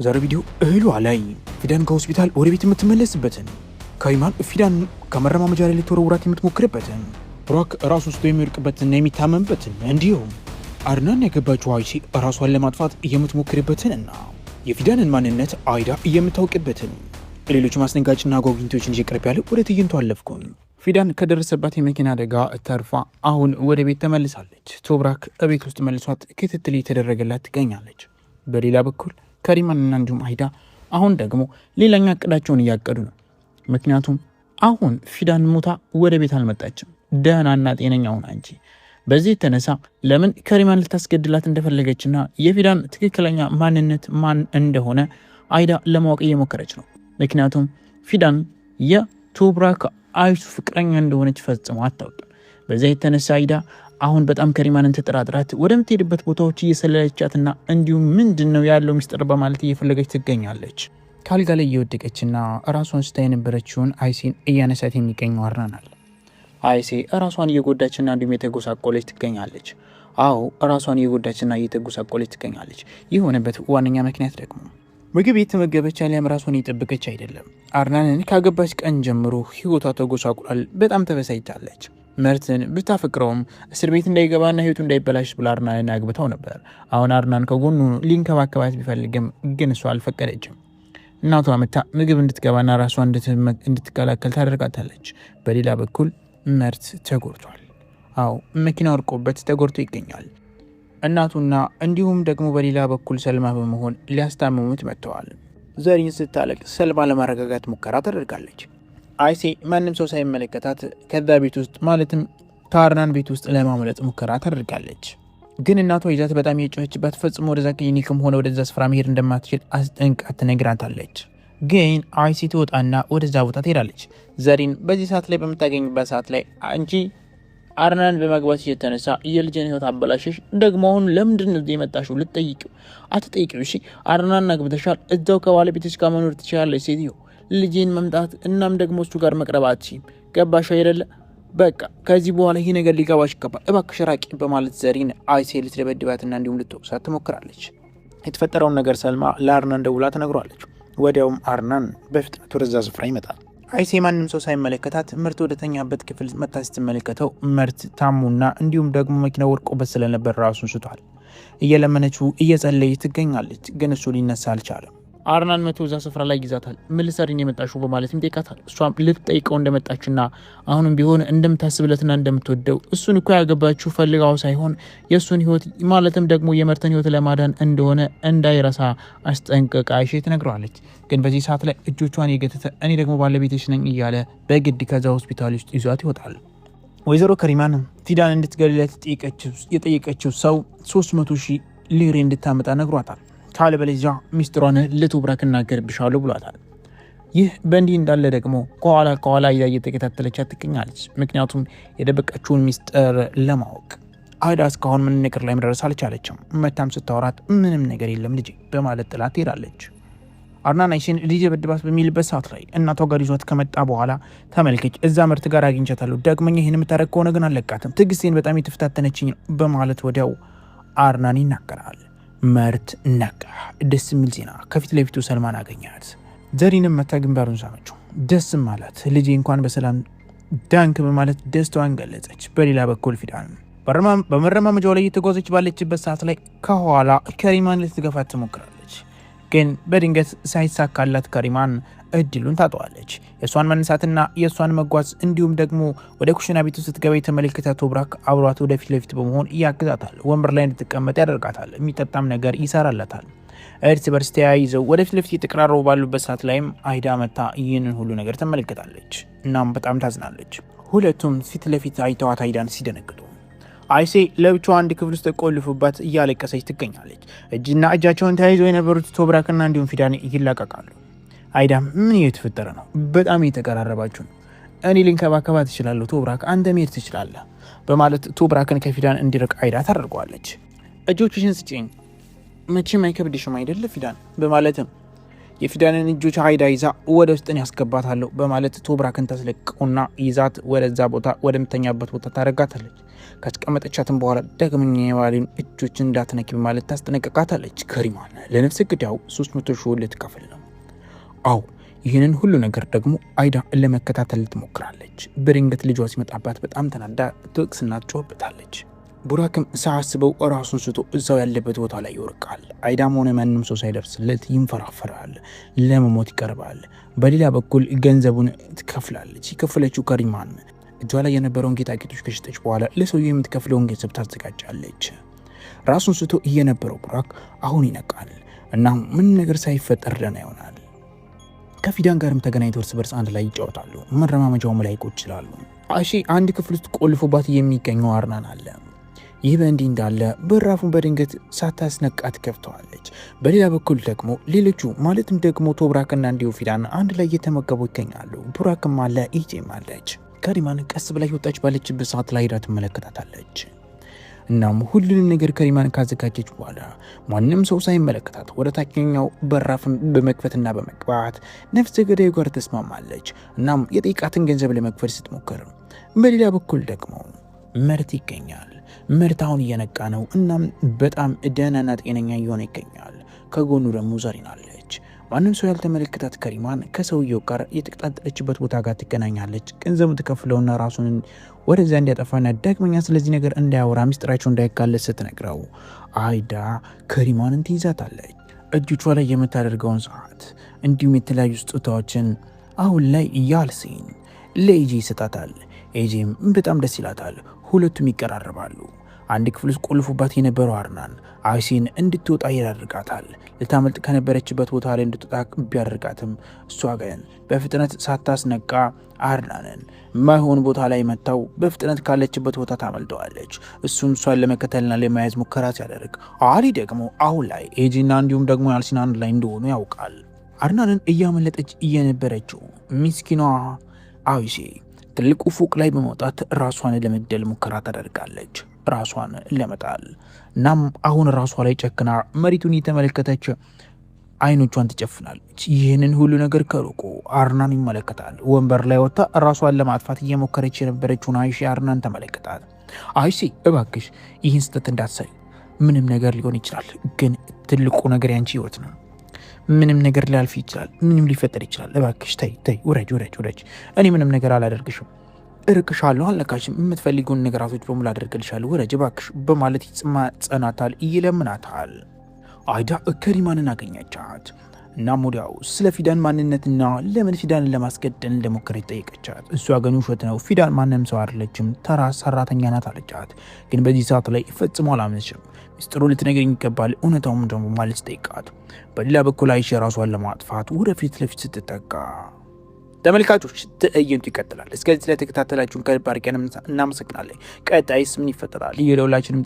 በዛሬው ቪዲዮ እህሏ ላይ ፊዳን ከሆስፒታል ወደ ቤት የምትመለስበትን፣ ከሪማን ፊዳን ከመረማመጃ ላይ ልትወረውራት የምትሞክርበትን፣ ብሩክ ራሱ ውስጥ የሚወድቅበትና የሚታመምበትን፣ እንዲሁም አድናን ያገባችው አይሲ ራሷን ለማጥፋት የምትሞክርበትንና የፊዳንን ማንነት አይዳ የምታውቅበትን ሌሎች ማስደንጋጭና አጓጊቶችን እየቀረብ ያለ ወደ ትዕይንቱ አለፍኩኝ። ፊዳን ከደረሰባት የመኪና አደጋ ተርፋ አሁን ወደ ቤት ተመልሳለች። ቶብራክ እቤት ውስጥ መልሷት ክትትል የተደረገላት ትገኛለች። በሌላ በኩል ከሪማንና እንዲሁም አይዳ አሁን ደግሞ ሌላኛ እቅዳቸውን እያቀዱ ነው። ምክንያቱም አሁን ፊዳን ሞታ ወደ ቤት አልመጣችም፣ ደህናና ጤነኛ ሆና እንጂ። በዚህ የተነሳ ለምን ከሪማን ልታስገድላት እንደፈለገችና የፊዳን ትክክለኛ ማንነት ማን እንደሆነ አይዳ ለማወቅ እየሞከረች ነው። ምክንያቱም ፊዳን የቶብራክ አይሱ ፍቅረኛ እንደሆነች ፈጽሞ አታውቅም። በዛ የተነሳ አይዳ አሁን በጣም ከሪማንን ተጠራጥራት ወደምትሄድበት ቦታዎች እየሰለለቻትና እንዲሁም ምንድነው ያለው ሚስጥር በማለት እየፈለገች ትገኛለች። ካልጋ ላይ እየወደቀችና ራሷን ስታ የነበረችውን አይሴን እያነሳት የሚገኘው አድናን አይሴ ራሷን እየጎዳችና እንዲሁም የተጎሳቆለች ትገኛለች። አዎ ራሷን እየጎዳችና እየተጎሳቆለች ትገኛለች። ይህ ሆነበት ዋነኛ ምክንያት ደግሞ ምግብ የተመገበች አሊያም ራሷን እየጠበቀች አይደለም። አድናንን ካገባች ቀን ጀምሮ ህይወቷ ተጎሳቁሏል። በጣም ተበሳጭታለች። ምርትን ብታፈቅረውም እስር ቤት እንዳይገባና ህይወቱ እንዳይበላሽ ብላ አድናንን አግብተው ነበር። አሁን አድናን ከጎኑ ሊንከባከባት ቢፈልግም ግን እሷ አልፈቀደችም። እናቷ መታ ምግብ እንድትገባና ራሷ እንድትከላከል ታደርጋታለች። በሌላ በኩል ምርት ተጎድቷል። አዎ መኪና ወርቆበት ተጎድቶ ይገኛል። እናቱና እንዲሁም ደግሞ በሌላ በኩል ሰልማ በመሆን ሊያስታምሙት መጥተዋል። ዘሪን ስታለቅስ ሰልማ ለማረጋጋት ሙከራ ታደርጋለች። አይሴ ማንም ሰው ሳይመለከታት ከዛ ቤት ውስጥ ማለትም ከአድናን ቤት ውስጥ ለማምለጥ ሙከራ ታደርጋለች። ግን እናቷ ይዛት በጣም የጮኸችባት ፈጽሞ ወደዛ ክሊኒክም ሆነ ወደዛ ስፍራ መሄድ እንደማትችል አስጠንቅቃት ትነግራታለች። ግን አይሴ ትወጣና ወደዛ ቦታ ትሄዳለች። ዘሪን በዚህ ሰዓት ላይ በምታገኝበት ሰዓት ላይ አንቺ አድናን በመግባት የተነሳ የልጅን ህይወት አበላሸሽ፣ ደግሞ አሁን ለምንድን ነው የመጣሽው? ልትጠይቂው አትጠይቂው? እሺ አድናን አግብተሻል፣ እዛው ከባለቤትሽ ጋር መኖር ትችላለች ሴትዮ። ልጅን መምጣት እናም ደግሞ እሱ ጋር መቅረብ አትችይም። ገባሽ አይደለ? በቃ ከዚህ በኋላ ይህ ነገር ሊገባሽ ይገባል፣ እባክሽ ራቂ በማለት ዘሪን አይሴ ልትደበድባትና እንዲሁም ልትወቅሳት ትሞክራለች። የተፈጠረውን ነገር ሰልማ ለአድናን ደውላ ትነግሯለች። ወዲያውም አድናን በፍጥነት ወደዛ ስፍራ ይመጣል። አይሴ ማንም ሰው ሳይመለከታት ምርት ወደተኛበት ክፍል መታ ስትመለከተው ምርት ታሙና እንዲሁም ደግሞ መኪና ወርቆበት ስለነበር ራሱን ስቷል። እየለመነችው እየጸለየች ትገኛለች። ግን እሱ ሊነሳ አልቻለም። አድናን መቶ እዛ ስፍራ ላይ ይዛታል። ምን ልትሰሪኝ የመጣሽው በማለት ይጠይቃታል። እሷም ልትጠይቀው እንደመጣችና አሁንም ቢሆን እንደምታስብለትና እንደምትወደው እሱን እኮ ያገባችው ፈልጋው ሳይሆን የእሱን ህይወት ማለትም ደግሞ የምርትን ህይወት ለማዳን እንደሆነ እንዳይረሳ አስጠንቅቃ አይሼ ትነግረዋለች። ግን በዚህ ሰዓት ላይ እጆቿን የገተተ እኔ ደግሞ ባለቤትሽ ነኝ እያለ በግድ ከዛ ሆስፒታል ውስጥ ይዟት ይወጣል። ወይዘሮ ከሪማን ፊዳን እንድትገድላት የጠየቀችው ሰው 300,000 ሊሬ እንድታመጣ ነግሯታል። ካለበለዚያ ሚስጥሯን ለቶብራክ እናገርብሻለሁ ብሏታል። ይህ በእንዲህ እንዳለ ደግሞ ከኋላ እየተከታተለቻት ትገኛለች። ምክንያቱም የደበቀችውን ሚስጥር ለማወቅ አይዳ እስካሁን ምን ነገር ላይ መድረስ አልቻለችም። መታም ስታወራት ምንም ነገር የለም ልጄ በማለት ጥላት ትሄዳለች። አድናን አይሴን ልጅ በድባት በሚልበት ሰዓት ላይ እናቷ ጋር ይዟት ከመጣ በኋላ ተመልከች፣ እዛ ምርት ጋር አግኝቻታለሁ፣ ዳግመኛ ይህን የምታረግ ከሆነ ግን አለቃትም፣ ትዕግስቴን በጣም የተፈታተነችኝ በማለት ወዲያው አድናን ይናገራል። ምርት ነቃ። ደስ የሚል ዜና ከፊት ለፊቱ ሰልማን አገኛት። ዘሪንም መታ ግንባሩን ሳመችው። ደስም አላት። ልጄ እንኳን በሰላም ዳንክ በማለት ደስታዋን ገለጸች። በሌላ በኩል ፊዳን በመረማመጃው ላይ እየተጓዘች ባለችበት ሰዓት ላይ ከኋላ ከሪማን ልትገፋት ትሞክራለች። ግን በድንገት ሳይሳካላት ከሪማን እድሉን ታጠዋለች። የእሷን መነሳትና የእሷን መጓዝ እንዲሁም ደግሞ ወደ ኩሽና ቤቱ ስትገባ የተመለከታት ቶብራክ አብሯት ወደፊት ለፊት በመሆን ያግዛታል። ወንበር ላይ እንድትቀመጥ ያደርጋታል። የሚጠጣም ነገር ይሰራላታል። እርስ በርስ ተያይዘው ወደፊት ለፊት የተቀራረቡ ባሉበት ሰዓት ላይም አይዳ መታ ይህንን ሁሉ ነገር ተመለከታለች። እናም በጣም ታዝናለች። ሁለቱም ፊት ለፊት አይተዋት አይዳን ሲደነግጡ አይሴ ለብቻዋ አንድ ክፍል ውስጥ ቆልፉባት እያለቀሰች ትገኛለች። እጅና እጃቸውን ተያይዘው የነበሩት ቶብራክና እንዲሁም ፊዳን ይላቀቃሉ። አይዳም ምን እየተፈጠረ ነው? በጣም እየተቀራረባችሁ ነው። እኔ ልንከባከባት እችላለሁ፣ ቶብራክ አንተ መሄድ ትችላለህ በማለት ቶብራክን ከፊዳን እንዲርቅ አይዳ ታደርገዋለች። እጆችሽን ስጪኝ፣ መቼም አይከብድሽም አይደለ ፊዳን በማለትም የፊዳንን እጆች አይዳ ይዛ ወደ ውስጥን ያስገባታለሁ በማለት ቶብራክን ታስለቅቁና ይዛት ወደዛ ቦታ ወደምተኛበት ቦታ ታረጋታለች። ካስቀመጠቻትም በኋላ ዳግመኛ የባሌን እጆችን እንዳትነኪ በማለት ታስጠነቅቃታለች። ከሪማን ለነፍሰ ገዳዩ 300 ሺህ ልትከፍል ነው። አዎ ይህንን ሁሉ ነገር ደግሞ አይዳ ለመከታተል ትሞክራለች። በድንገት ልጇ ሲመጣባት በጣም ተናዳ ትወቅስና ትጮህበታለች። ቡራክም ሳያስበው ራሱን ስቶ እዛው ያለበት ቦታ ላይ ይወርቃል። አይዳም ሆነ ማንም ሰው ሳይደርስለት ይንፈራፈራል፣ ለመሞት ይቀርባል። በሌላ በኩል ገንዘቡን ትከፍላለች። የከፈለችው ከሪማን እጇ ላይ የነበረውን ጌጣጌጦች ከሸጠች በኋላ ለሰውየው የምትከፍለውን ገንዘብ ታዘጋጃለች። ራሱን ስቶ እየነበረው ቡራክ አሁን ይነቃል እና ምንም ነገር ሳይፈጠር ደህና ይሆናል። ከፊዳን ጋርም ተገናኝተው እርስ በርስ አንድ ላይ ይጫወታሉ። መረማመጃውም ላይ ቁጭ ይላሉ። አይሺ አንድ ክፍል ውስጥ ቆልፎባት የሚገኘው አርናን አለ። ይህ በእንዲህ እንዳለ በራፉን በድንገት ሳታስነቃት ከፍተዋለች። በሌላ በኩል ደግሞ ሌሎቹ ማለትም ደግሞ ቶብራክና እንዲሁ ፊዳን አንድ ላይ እየተመገቡ ይገኛሉ። ቡራክም አለ፣ ኢጄም አለች። ከሪማን ቀስ ብላ ወጣች ባለችበት ሰዓት ላይ ሄዳ ትመለከታታለች። እናም ሁሉንም ነገር ከሪማን ካዘጋጀች በኋላ ማንም ሰው ሳይመለከታት ወደ ታችኛው በራፍን በመክፈትና በመግባት ነፍሰ ገዳዩ ጋር ተስማማለች። እናም የጠይቃትን ገንዘብ ለመክፈል ስትሞክር በሌላ በኩል ደግሞ መርት ይገኛል። መርት አሁን እየነቃ ነው። እናም በጣም ደህናና ጤነኛ እየሆነ ይገኛል። ከጎኑ ደግሞ ዘሪን አለች። ማንም ሰው ያልተመለከታት ከሪማን ከሰውየው ጋር የተቀጣጠለችበት ቦታ ጋር ትገናኛለች። ገንዘቡን ትከፍለውና ራሱን ወደዚያ እንዲያጠፋና ዳግመኛ ስለዚህ ነገር እንዳያወራ ሚስጥራቸው እንዳይጋለጥ ስትነግረው አይዳ ከሪማንን ትይዛታለች። እጆቿ ላይ የምታደርገውን ሰዓት እንዲሁም የተለያዩ ስጦታዎችን አሁን ላይ ያልሲን ለኤጂ ይሰጣታል። ኤጂም በጣም ደስ ይላታል። ሁለቱም ይቀራረባሉ። አንድ ክፍል ውስጥ ቆልፎባት የነበረው አርናን አይሲን እንድትወጣ ያደርጋታል። ልታመልጥ ከነበረችበት ቦታ ላይ እንድትወጣ ቢያደርጋትም እሷ ግን በፍጥነት ሳታስነቃ አርናንን ማይሆን ቦታ ላይ መታው በፍጥነት ካለችበት ቦታ ታመልጠዋለች። እሱም እሷን ለመከተልና ለመያዝ ሙከራ ሲያደርግ አሊ ደግሞ አሁን ላይ ኤጂና እንዲሁም ደግሞ ያልሲን አንድ ላይ እንደሆኑ ያውቃል። አርናንን እያመለጠች እየነበረችው ሚስኪኗ አይሲ ትልቁ ፎቅ ላይ በመውጣት ራሷን ለመግደል ሙከራ ታደርጋለች፣ ራሷን ለመጣል። እናም አሁን ራሷ ላይ ጨክና መሬቱን እየተመለከተች አይኖቿን ትጨፍናለች። ይህንን ሁሉ ነገር ከሩቁ አርናን ይመለከታል። ወንበር ላይ ወጥታ ራሷን ለማጥፋት እየሞከረች የነበረችውን አይሺ አርናን ተመለከታት። አይሺ እባክሽ ይህን ስህተት እንዳትሰሪ፣ ምንም ነገር ሊሆን ይችላል፣ ግን ትልቁ ነገር ያንቺ ህይወት ነው። ምንም ነገር ሊያልፍ ይችላል፣ ምንም ሊፈጠር ይችላል። እባክሽ ተይ፣ ውረጅ። እኔ ምንም ነገር አላደርግሽም፣ እርቅሻለሁ፣ አልነካሽም፣ የምትፈልጊውን ነገራቶች በሙሉ አደርግልሻለሁ፣ ውረጅ እባክሽ በማለት ይጽናናታል፣ ይለምናታል። አይዳ ከሪማንን አገኘቻት። እናም ወዲያው ስለ ፊዳን ማንነትና ለምን ፊዳንን ለማስገደል እንደሞከረች ጠየቀቻት። እሷ ግን ውሸት ነው፣ ፊዳን ማንም ሰው አይደለችም፣ ተራ ሰራተኛ ናት አለቻት። ግን በዚህ ሰዓት ላይ ፈጽሞ አላመነችም። ሚስጥሩ ልትነግረኝ ይገባል፣ እውነታውም ደግሞ ማለት ጠይቃት። በሌላ በኩል አይሺ ራሷን ለማጥፋት ወደፊት ለፊት ስትጠጋ ተመልካቾች ትዕይንቱ ይቀጥላል። እስከዚህ ስለተከታተላችሁን ከልብ አድርገን እናመሰግናለን። ቀጣይስ ምን ይፈጠራል? ይህ ለሁላችንም